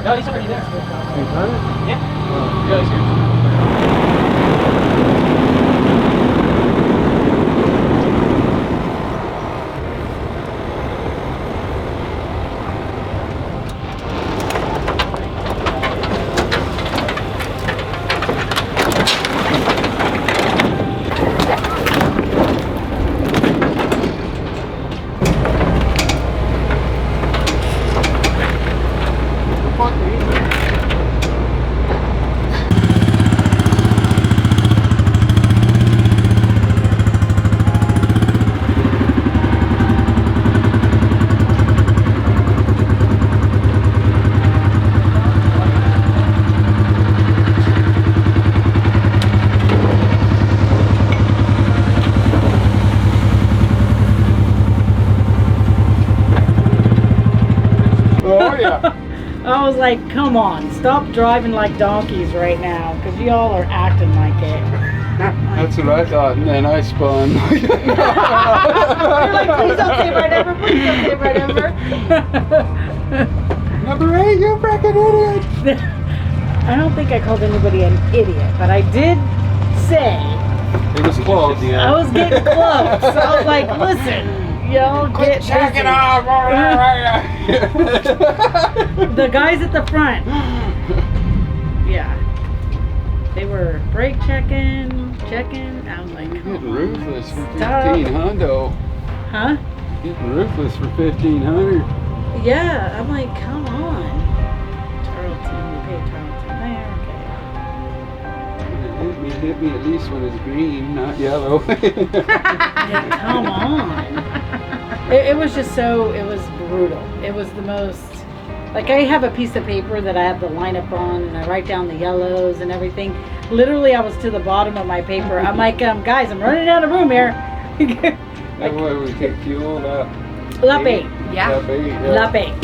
No, he's already there. You got it? Yeah. Oh. Yeah, he's here. Oh yeah. I was like, come on, stop driving like donkeys right now, because y'all are acting like it. That's what I thought, and then I spun. You're like, please don't say my number, please don't say my number. Number 8, you freaking idiot! I don't think I called anybody an idiot, but I did say It was close. I was getting close. So I was like, listen, y'all get Check it busy. off! The guys at the front. Yeah. They were brake checking. I'm like, Getting come on. ruthless for 15 Stop. hundo. Huh? Getting ruthless for 1500. Yeah, I'm like, come on. Tarleton, you pay Tarleton there, Hit me at least when it's green, not yellow. okay. Come on. It was just so, it was brutal. It was the most, like I have a piece of paper that I have the lineup on and I write down the yellows and everything. Literally, I was to the bottom of my paper. I'm like, guys, I'm running out of room here. That's why we take fuel up. Lape. Yeah. Lape.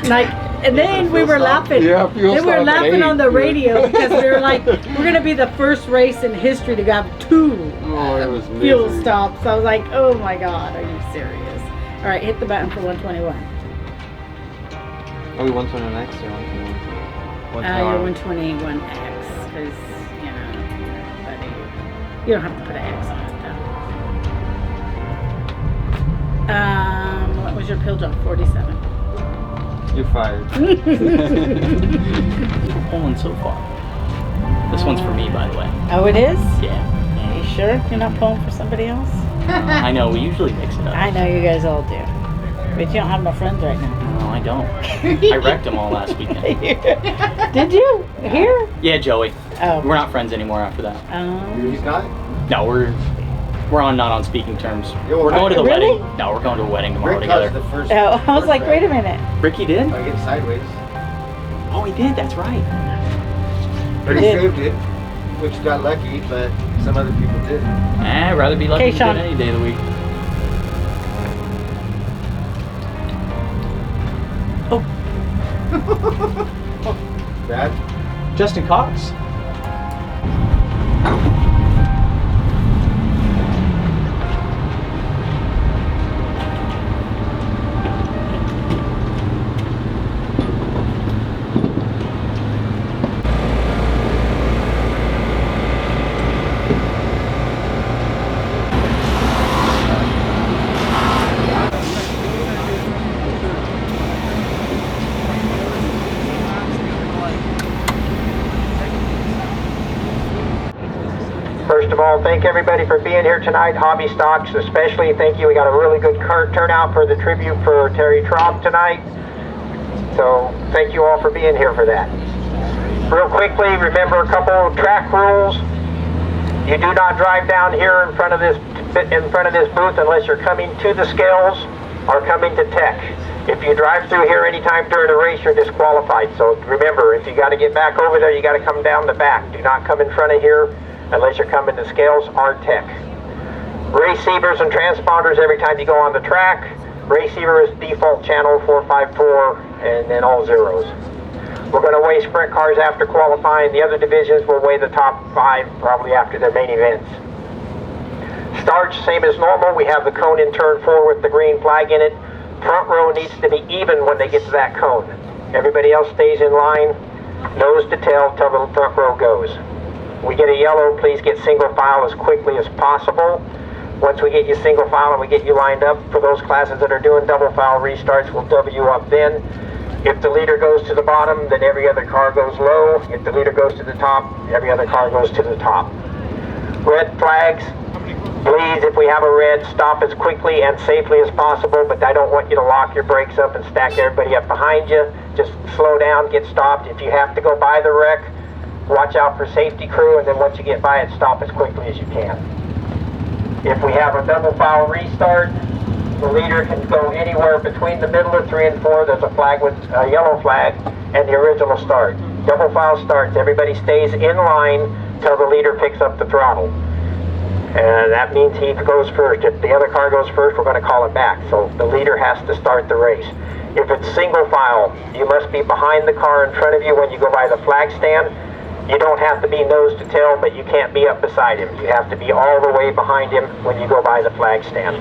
Like, and then we were laughing. Yeah, fuel They were stop at laughing 8. on the radio because we were like, we're going to be the first race in history to have 2 Oh, it was fuel misery. stops. I was like, oh my God, are you serious? All right, hit the button for 121. Are we 121X or 121? You're 121X because, you know, but you don't have to put an X on it though. What was your pill drop? 47. You're fired. You're pulling so far. This one's for me, by the way. Oh, it is? Yeah. Are you sure you're not pulling for somebody else? I know, we usually mix it up. I know you guys all do. But you don't have no friends right now. No, I don't. I wrecked them all last weekend. Did you? Here? Yeah, Joey. Oh. We're not friends anymore after that. He's not? No, we're not on speaking terms. Yo, We're going to the really? wedding. No, we're going to a wedding tomorrow Rick together. caused the first. Oh, I was like, first wait a wreck. minute. Ricky did? I get sideways. Oh, he did. That's right. But he did. saved it, which got lucky, but some other people did. I'd rather be lucky Okay, Sean. than any day of the week. Bad? Justin Cox. First of all, thank everybody for being here tonight. Hobby Stocks especially, thank you. We got a really good turnout for the tribute for Terry Traub tonight. So thank you all for being here for that. Real quickly, remember a couple of track rules. You do not drive down here in front of this booth unless you're coming to the scales or coming to tech. If you drive through here anytime during the race, you're disqualified. So remember, if you got to get back over there, you got to come down the back. Do not come in front of here unless you're coming to scales or tech. Receivers and transponders every time you go on the track. Receiver is default channel 454 and then all zeros. We're going to weigh sprint cars after qualifying. The other divisions will weigh the top 5 probably after their main events. Starts same as normal. We have the cone in turn 4 with the green flag in it. Front row needs to be even when they get to that cone. Everybody else stays in line, nose to tail till the front row goes. We get a yellow, please get single file as quickly as possible. Once we get you single file and we get you lined up, for those classes that are doing double file restarts, we'll double you up then. If the leader goes to the bottom, then every other car goes low. If the leader goes to the top, every other car goes to the top. Red flags, please, if we have a red, stop as quickly and safely as possible, but I don't want you to lock your brakes up and stack everybody up behind you. Just slow down, get stopped. If you have to go by the wreck, watch out for safety crew, and then once you get by it, stop as quickly as you can. If we have a double file restart, the leader can go anywhere between the middle of 3 and 4. There's a flag with a yellow flag and the original start. Double file starts. Everybody stays in line till the leader picks up the throttle. And that means he goes first. If the other car goes first, we're going to call it back. So the leader has to start the race. If it's single file, you must be behind the car in front of you when you go by the flag stand. You don't have to be nose to tail, but you can't be up beside him. You have to be all the way behind him when you go by the flag stand.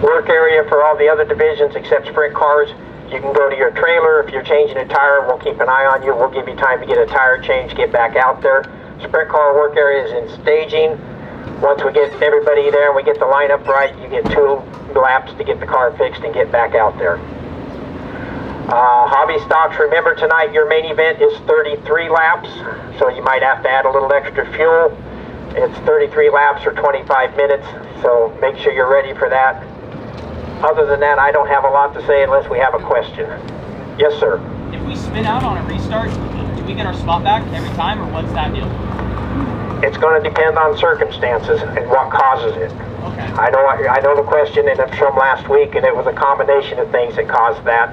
Work area for all the other divisions except sprint cars. You can go to your trailer. If you're changing a tire, we'll keep an eye on you. We'll give you time to get a tire change, get back out there. Sprint car work area is in staging. Once we get everybody there and we get the lineup right, you get 2 laps to get the car fixed and get back out there. Hobby stocks, remember tonight your main event is 33 laps, so you might have to add a little extra fuel. It's 33 laps or 25 minutes, so make sure you're ready for that. Other than that, I don't have a lot to say unless we have a question. Yes, sir. If we spin out on a restart, do we get our spot back every time, or what's that deal? It's going to depend on circumstances and what causes it. Okay. I know the question, and it's from last week, and it was a combination of things that caused that.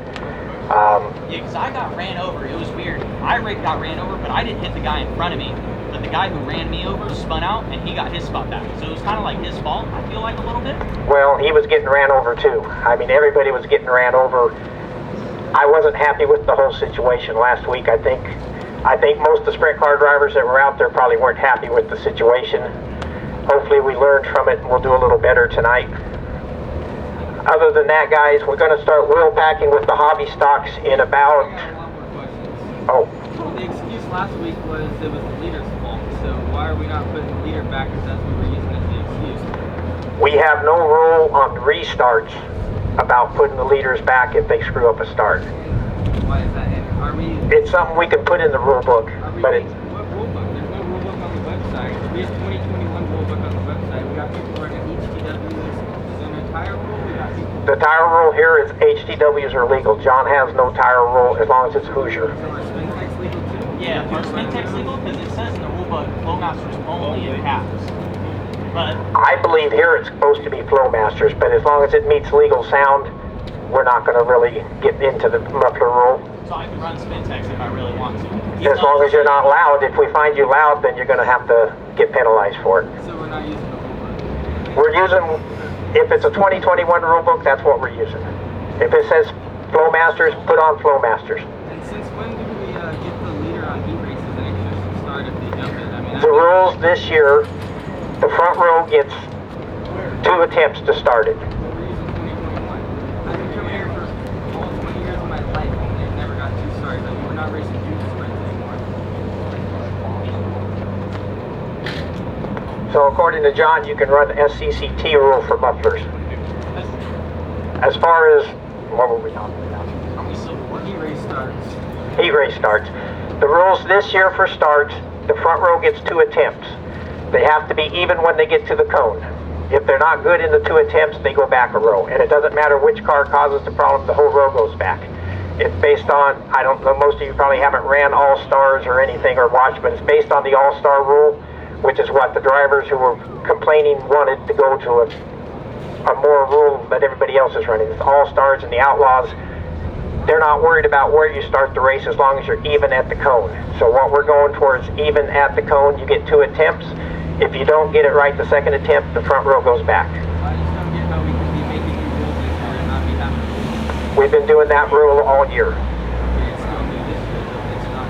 Yeah, because I got ran over. It was weird. I got ran over, but I didn't hit the guy in front of me. But the guy who ran me over spun out, and he got his spot back. So it was kind of like his fault, I feel like, a little bit. Well, he was getting ran over, too. I mean, everybody was getting ran over. I wasn't happy with the whole situation last week. I think most of the sprint car drivers that were out there probably weren't happy with the situation. Hopefully we learned from it, and we'll do a little better tonight. Other than that, guys, we're going to start wheel packing with the hobby stocks in about... Oh. The excuse last week was it was the leader's fault, so why are we not putting the leader back if that's what we're using as the excuse? We have no rule on restarts about putting the leaders back if they screw up a start. Why is that? And are we... It's something we can put in the rule book, but it's... What rule book? There's no rule book on the website. We have 2021 rule book on the website. We got people running HTWs. Is there no tire rule? We got people... The tire rule here is HTWs are legal. John has no tire rule as long as it's Hoosier. So are spin techs legal too? Yeah, are spin techs legal? Because it says in the rule book, Flowmasters only in caps. But I believe here it's supposed to be Flowmasters, but as long as it meets legal sound, we're not going to really get into the muffler rule. so I can run spin techs if I really want to. As long as you're not loud. If we find you loud, then you're going to have to get penalized for it. So we're not using the rule book? We're using, if it's a 2021 rule book, that's what we're using. If it says Flowmasters, put on Flowmasters. And since when do we get the leader on heat races and it can just start if they jump in? I mean, The rules this year, the front row gets 2 attempts to start it. we're using 2021. I've been coming here for almost 20 years of my life and they've never got 2 starts. I mean, we're not racing junior sprints anymore. So according to John, you can run the SCCT rule for mufflers. As far as, what were we talking about? Are we still Heat race starts. Heat race starts. The rules this year for starts, the front row gets 2 attempts. They have to be even when they get to the cone. If they're not good in the 2 attempts, they go back a row. And it doesn't matter which car causes the problem, the whole row goes back. It's based on, I don't know, most of you probably haven't ran All-Stars or anything or watched, but it's based on the All-Star rule, which is what the drivers who were complaining wanted to go to a more rule that everybody else is running. It's All-Stars and the Outlaws. They're not worried about where you start the race as long as you're even at the cone. So what we're going towards even at the cone, you get 2 attempts. If you don't get it right the second attempt, the front row goes back. I just don't get how we can be making new rules this year and not be having rules. We've been doing that rule all year. It's still new this year, though. It's not.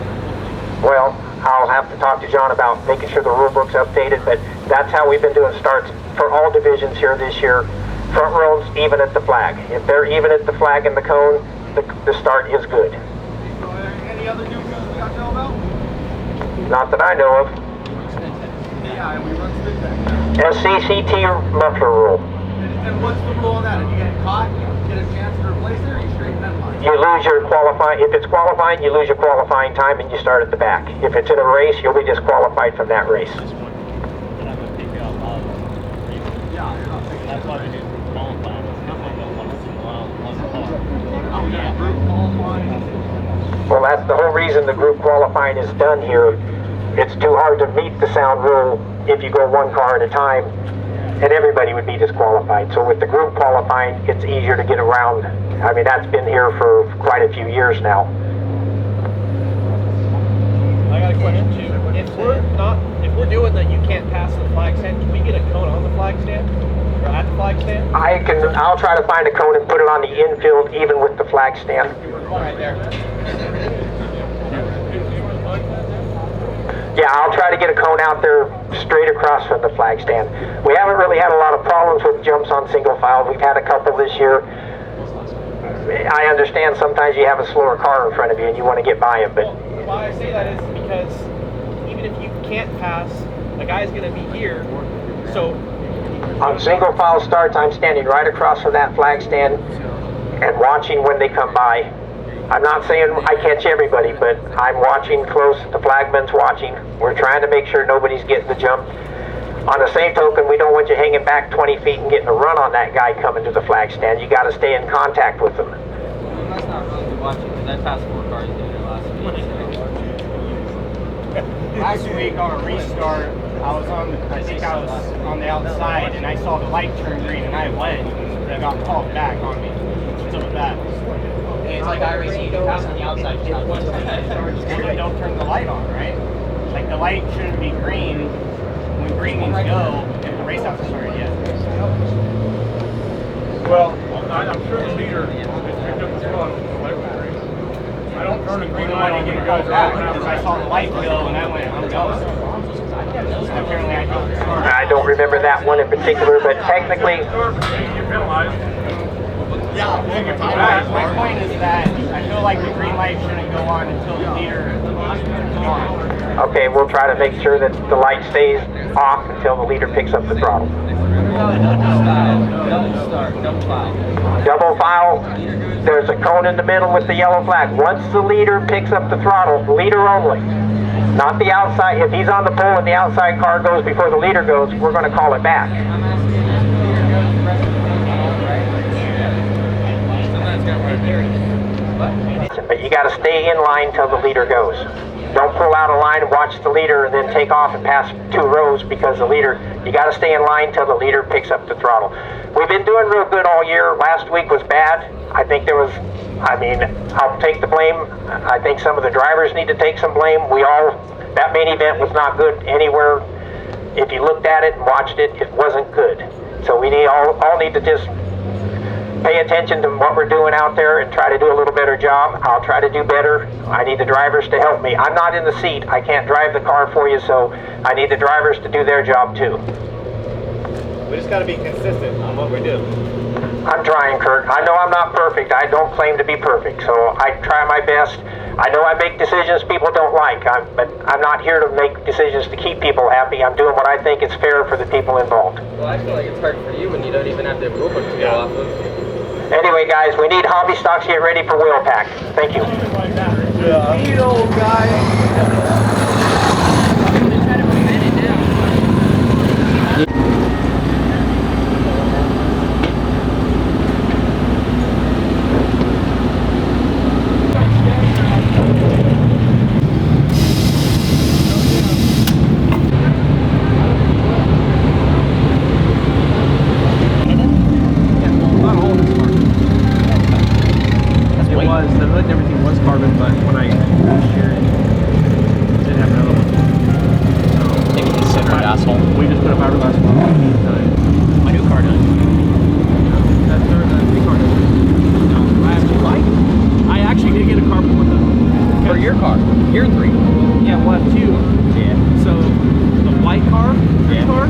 Well, I'll have to talk to John about making sure the rule book's updated, but that's how we've been doing starts for all divisions here this year. Front rows even at the flag. If they're even at the flag and the cone, the start is good. Any other new rules we got to know about? Not that I know of. Yeah, we run spin back. SCCT muffler rule. And what's the rule on that? If you get caught, you get a chance to replace it, or you straighten that line? You lose your qualifying, if it's qualifying, you lose your qualifying time and you start at the back. If it's in a race, you'll be disqualified from that race. They're not going to take you out loud. Yeah, you're not taking That's why we do group qualifying. It's not like one car. Oh, yeah, group qualifying. Well, that's the whole reason the group qualifying is done here. It's too hard to meet the sound rule if you go one car at a time, and everybody would be disqualified. So with the group qualifying, it's easier to get around. I mean, that's been here for quite a few years now. I got a question too. If we're doing that, you can't pass the flag stand. Can we get a cone on the flag stand or at the flag stand? I'll try to find a cone and put it on the infield, even with the flag stand. Right there. Yeah, I'll try to get a cone out there straight across from the flag stand. We haven't really had a lot of problems with jumps on single file. We've had a couple this year. I understand sometimes you have a slower car in front of you and you want to get by him, but Why I say that is because even if you can't pass, the guy's going to be here. So on single file starts, I'm standing right across from that flag stand and watching when they come by. I'm not saying I catch everybody, but I'm watching close. The flagman's watching. We're trying to make sure nobody's getting the jump. On the same token, we don't want you hanging back 20 feet and getting a run on that guy coming to the flag stand. You got to stay in contact with them. That's not really good watching because I passed 4 cars there last week. Last week on a restart, I think I was on the outside and I saw the light turn green and I went and I got called back on me. What's up with that? It's like iRacing, you can pass on the outside, just not once. They don't turn the light on, right? Like the light shouldn't be green when green means go if the race hasn't started yet. Well, I'm sure the leader is picked up the phone. I don't turn the green light on when you guys are out. Because I saw the light go and I went, I'm going. Apparently I don't start. I don't remember that one in particular, but technically, You're penalized. My point is that I feel like the green light shouldn't go on until the leader is on. okay, we'll try to make sure that the light stays off until the leader picks up the throttle. Double file. Double file, there's a cone in the middle with the yellow flag. Once the leader picks up the throttle, leader only, not the outside. If he's on the pole and the outside car goes before the leader goes, we're going to call it back. But you got to stay in line till the leader goes. Don't pull out of line and watch the leader and then take off and pass 2 rows because the leader, you got to stay in line till the leader picks up the throttle. We've been doing real good all year. Last week was bad. I think there was, I'll take the blame. I think some of the drivers need to take some blame. That main event was not good anywhere. If you looked at it and watched it, it wasn't good. So we all need to just pay attention to what we're doing out there and try to do a little better job. I'll try to do better. I need the drivers to help me. I'm not in the seat. I can't drive the car for you, so I need the drivers to do their job too. we just got to be consistent on what we do. I'm trying, Kurt. I know I'm not perfect. I don't claim to be perfect, so I try my best. I know I make decisions people don't like, but I'm not here to make decisions to keep people happy. I'm doing what I think is fair for the people involved. Well, I feel like it's hard for you when you don't even have the rule book to go off of. Anyway, guys, we need hobby stocks to get ready for wheel pack. Thank you. Everything was carbon, but when I shared it, didn't have another one. So, Take a considerate asshole. we just put a fiberglass one on. My new car does. That's the car does. I actually like. I actually did get a carbon one though. For your car. You're 3. Yeah, we'll have 2. Yeah. So the white car, Yeah. car.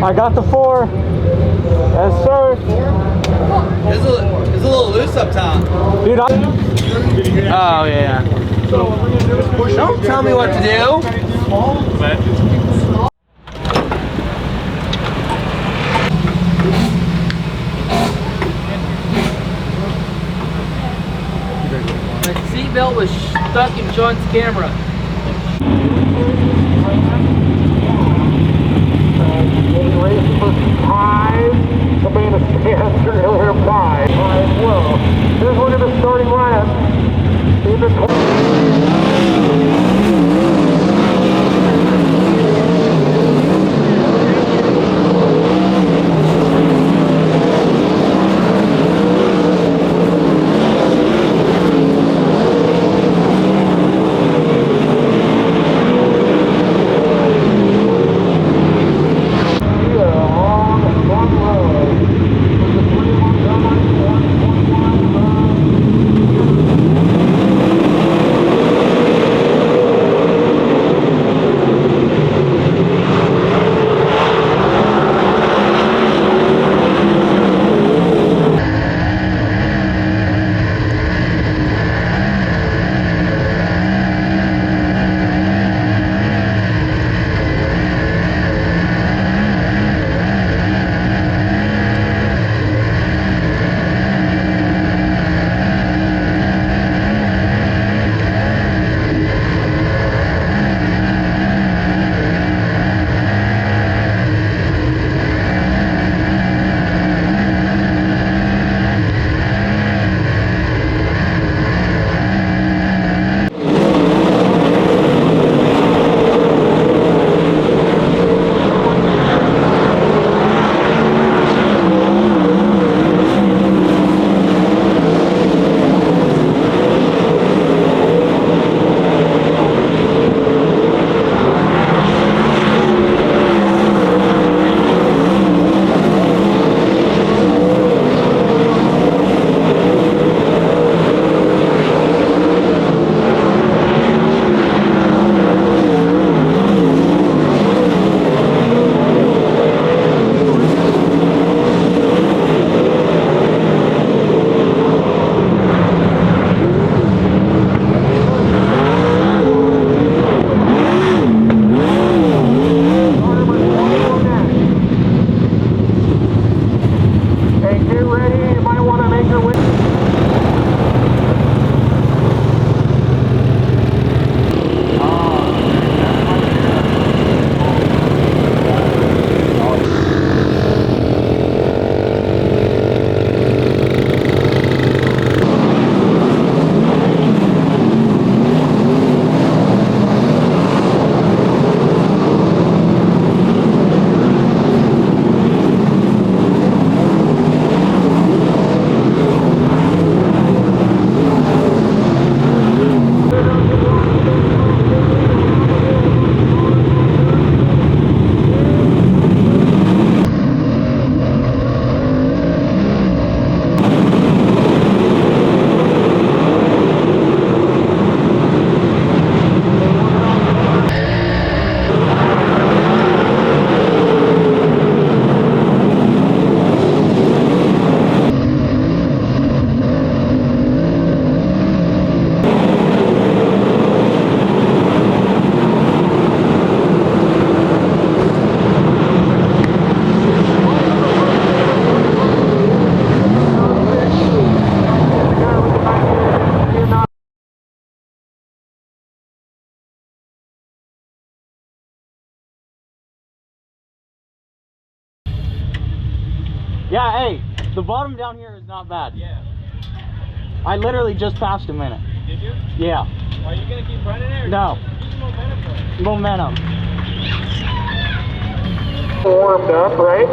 I got the 4. Yes, sir. It's a little loose up top. Dude, Oh, yeah. Don't tell me what to do. My seatbelt was stuck in Sean's camera. Getting ready for 5. Somebody in the stands are going to hear 5. 5 well. Here's one of the starting lineup. Yeah, hey, the bottom down here is not bad. Yeah. I literally just passed a minute. Did you? Yeah. Are you going to keep running there? No. Use some momentum. Momentum. Warmed up, right?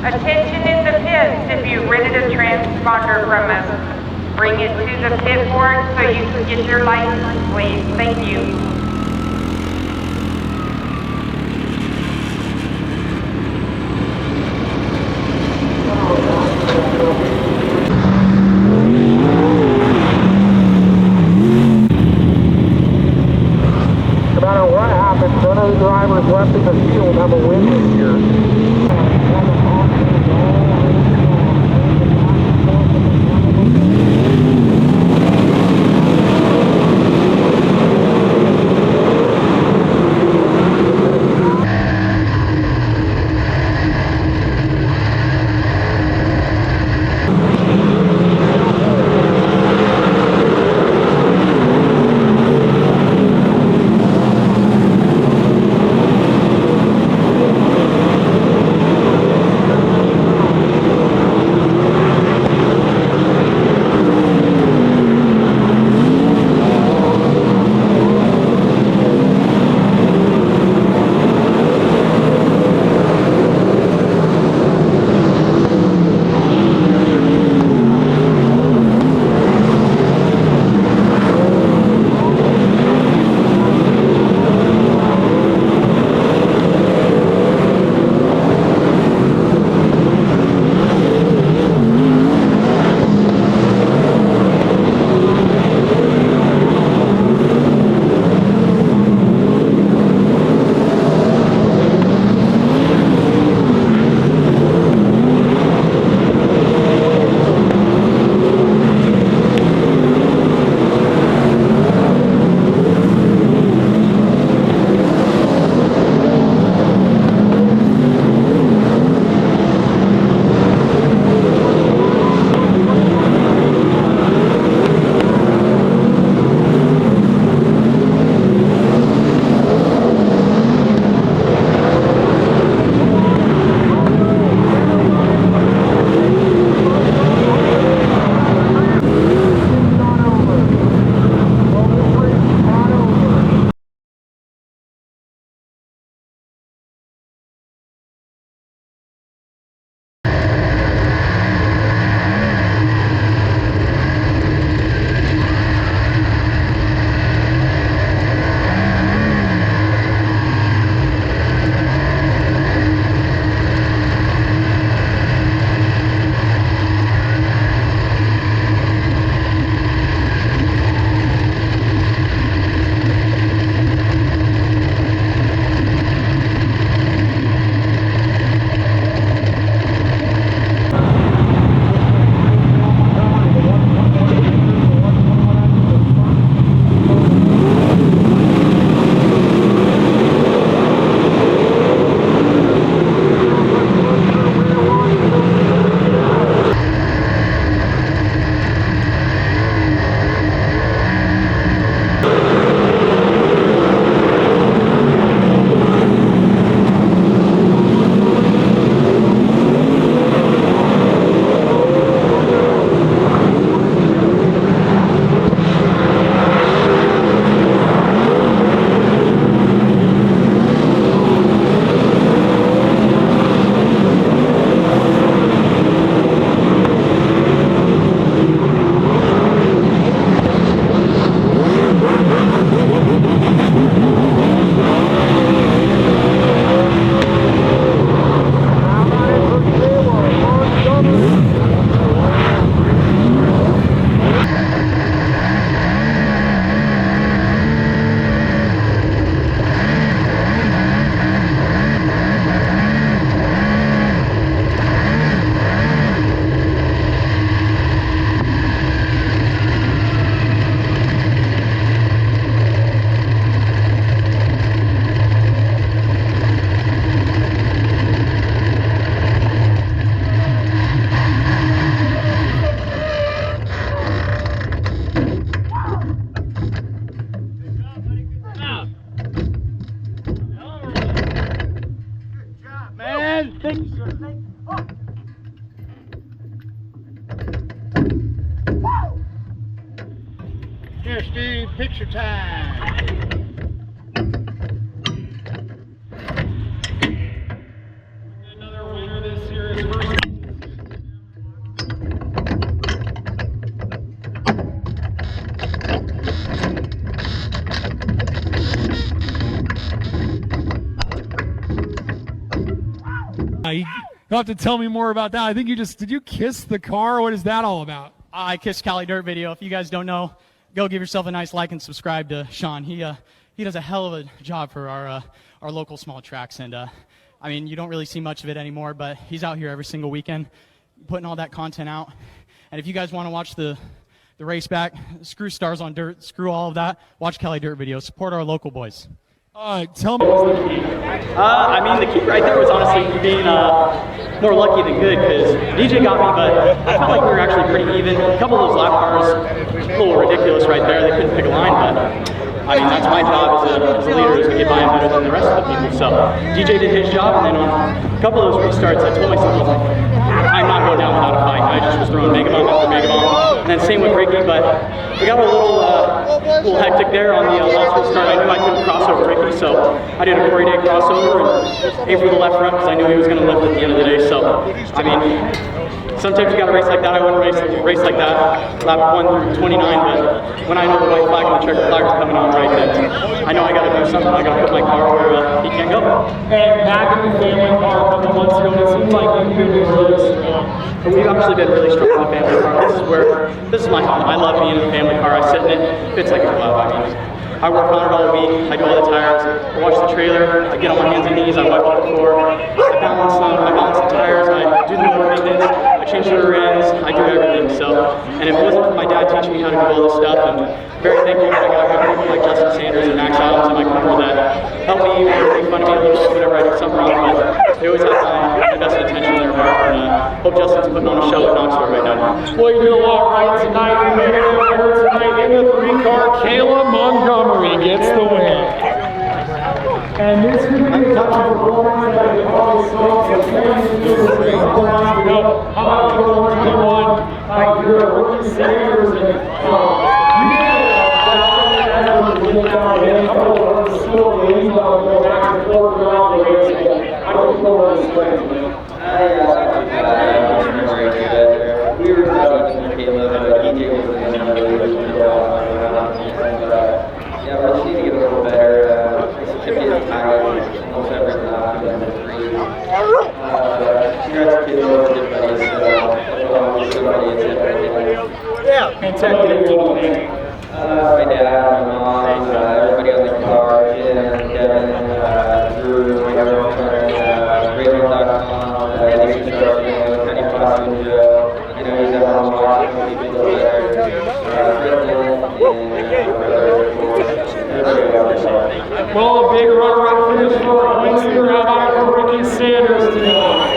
Attention in the pits if you rented a transponder from us. Bring it to the pit board so you can get your license, please. Thank you. No matter what happens, none of the drivers left in the field have a win this year. Here, Steve, picture time. Another winner this year is first. You'll have to tell me more about that. I think did you kiss the car? What is that all about? I kissed Cali Dirt video. If you guys don't know, go give yourself a nice like and subscribe to Sean. He does a hell of a job for our local small tracks, and I mean, you don't really see much of it anymore, but he's out here every single weekend putting all that content out. And if you guys want to watch the race back, screw stars on dirt, screw all of that, watch Cali Dirt video. Support our local boys. Tell me what's the key. I mean, the key right there was honestly being more lucky than good, because DJ got me, but I felt like we were actually pretty even. A couple of those lap cars, a little ridiculous right there. They couldn't pick a line, but I mean, that's my job as a leader, is to get by him better than the rest of the people. So DJ did his job, and then on a couple of those restarts, I told myself, I was like, I'm not going down without a fight. I just was throwing mega bomb after mega bomb. And then same with Ricky, but we got a little hectic there on the last restart. I knew I couldn't cross over Ricky, so I did a 40-day crossover and aimed for the left front because I knew he was going to lift at the end of the day. So, I mean, sometimes you got to race like that. I wouldn't race like that lap 1 through 29, but when I know the white flag and the checker flag is coming on right, then I know I got to do something. I got to put my car where he can't go. And back in the family car a couple months ago, it seems like you could do this. We've actually been really strong in the family car. This is my home. I love being in the family car. I sit in it. It fits like a glove. I mean, I work on it all week. I do all the tires. I watch the trailer. I get on my hands and knees. I wipe up the floor. I balance them. I balance the tires. I do the motor maintenance. I change the rear ends. I do everything. So, and if it wasn't for my dad teaching me how to do all this stuff, I'm very thankful that I got good people like Justin Sanders and Max Adams in my corner that help me even make fun of me a little bit whenever I do something wrong. But they always have my best attention in their heart, and hope Justin's putting on a show at Knoxville right now. Well, you did a lot right tonight. You made it over tonight in the 3-car. Kayla Montgomery gets the win. And this could be a tough performance that we always saw. So thanks to you. How about the one? Your rookie Sanders and a couple of the still leads on the back and forth around the race. I don't know what it's like. We were talking to Caleb, DJ was in the yeah, we're just need to get a little better. It's typically tired almost every lap and then 3. Congrats to Caleb, good buddies. Somebody is it right there. Yeah, fantastic. My dad, my mom, everybody on the car, Jim, Kevin, Drew, my girlfriend, Radio.com, Lisa Sharpton, Penny Foster, Joe, you know, he's at home watching people there, well, a big run finish for points leader. How about it for Ricky Sanders tonight?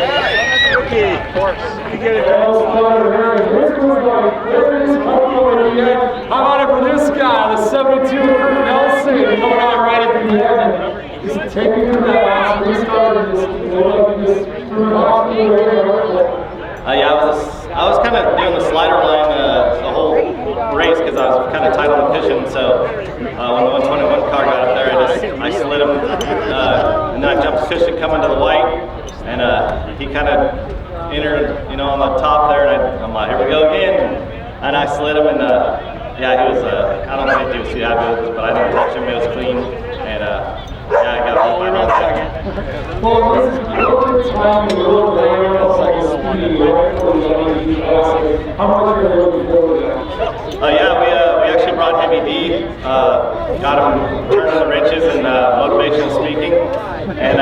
Ricky, of course. You get it. How about it for this guy, the 72 Kurt Nelson, coming out right at the end. He's taking through that last restart and just threw it off the way. Yeah, I was kind of doing the slider line the whole race because I was kind of tight on the cushion. So when the 121 car got up there, I slid him, and then I jumped the cushion coming to the white, and he kind of entered, you know, on the top there, and I'm like, here we go again, and I slid him, and yeah, he was, I don't think he was too happy with it, but I didn't touch him, it was clean, and yeah, I got beat by around second. Well, this is the time in the little there, it's like a speed, how much are you looking forward to that? Yeah, we actually brought Heavy D, got him turning the wrenches and motivational speaking, and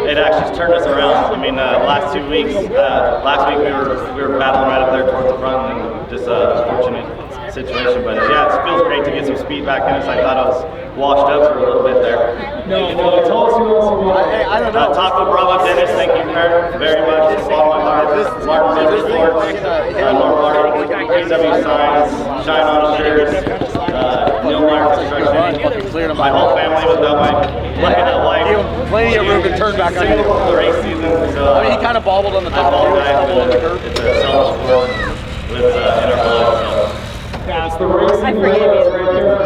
it actually turned us around. I mean, last 2 weeks, last week we were battling right up there towards the front, and just a fortunate situation, but yeah, it feels great to get some speed back in us. I thought I was washed up for a little bit there. No, tell us who else you want. I don't know. Taco Bravo Dennis, thank you very much. It's all my heart. Martin Motorsports, North Martin, PW Signs, Shine On Shirts, Neil Meyer Construction. My whole family was down my wife. Plenty of room to turn back on the race season. So, I mean, he kind of bobbled on the top. It's a self-sport. It's in our blood. So. Yeah, the racing I forgive yellows you. right there